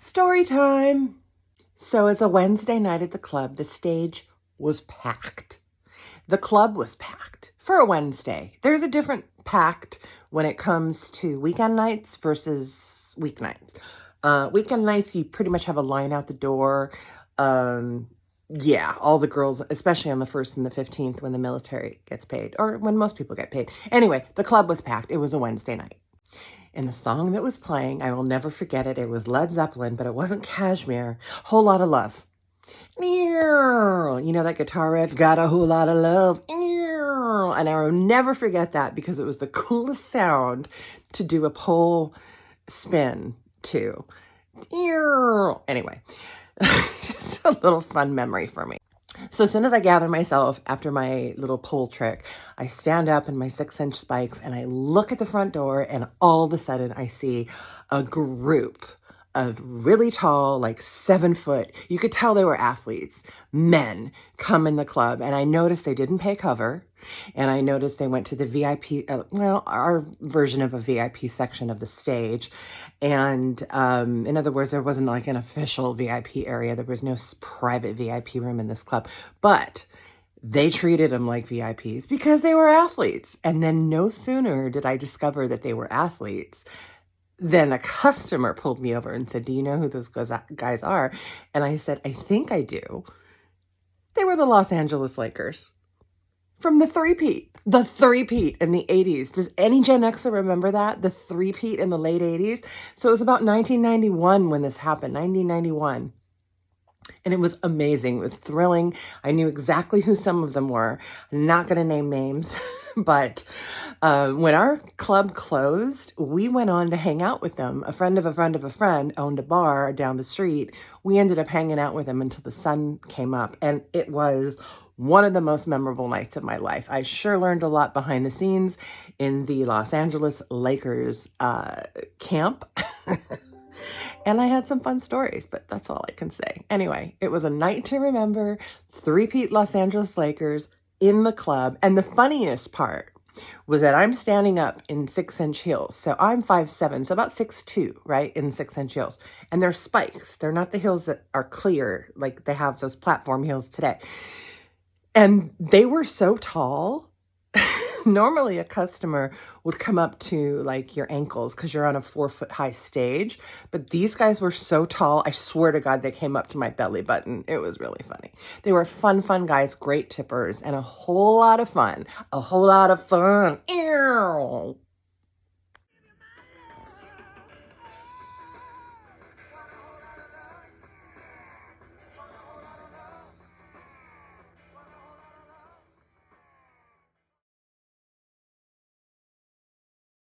Story time. So it's a Wednesday night at the club. The stage was packed. The club was packed for a Wednesday. There's a different packed when it comes to weekend nights versus weeknights. Weekend nights, you pretty much have a line out the door. Yeah, all the girls, especially on the 1st and the 15th when the military gets paid, or when most people get paid. Anyway, the club was packed. It was a Wednesday night. And the song that was playing, I will never forget it. It was Led Zeppelin, but it wasn't Cashmere. Whole Lot of Love. You know that guitar riff? Got a whole lot of love. And I will never forget that because it was the coolest sound to do a pole spin to. Anyway, just a little fun memory for me. So as soon as I gather myself after my little pole trick, I stand up in my 6-inch spikes and I look at the front door, and all of a sudden I see a group of really tall, like 7 foot, you could tell they were athletes, men come in the club. And I noticed they didn't pay cover. And I noticed they went to the VIP, our version of a VIP section of the stage. And in other words, there wasn't like an official VIP area. There was no private VIP room in this club. But they treated them like VIPs because they were athletes. And then no sooner did I discover that they were athletes, then a customer pulled me over and said, "Do you know who those guys are?" And I said, "I think I do." They were the Los Angeles Lakers from the three-peat in the 80s. Does any Gen Xer remember that? The three-peat in the late 80s? So it was about 1991 when this happened, 1991. And it was amazing. It was thrilling. I knew exactly who some of them were. I'm not going to name names, but when our club closed, we went on to hang out with them. A friend of a friend of a friend owned a bar down the street. We ended up hanging out with them until the sun came up, and it was one of the most memorable nights of my life. I sure learned a lot behind the scenes in the Los Angeles Lakers camp. And I had some fun stories, but that's all I can say. Anyway, it was a night to remember. Three-peat Los Angeles Lakers in the club. And the funniest part was that I'm standing up in 6-inch heels. So I'm 5'7", so about 6'2", right, in 6-inch heels. And they're spikes. They're not the heels that are clear, like they have those platform heels today. And they were so tall. Normally a customer would come up to like your ankles because you're on a 4-foot high stage. But these guys were so tall, I swear to God, they came up to my belly button. It was really funny. They were fun guys, great tippers, and a whole lot of fun. A whole lot of fun. Ew.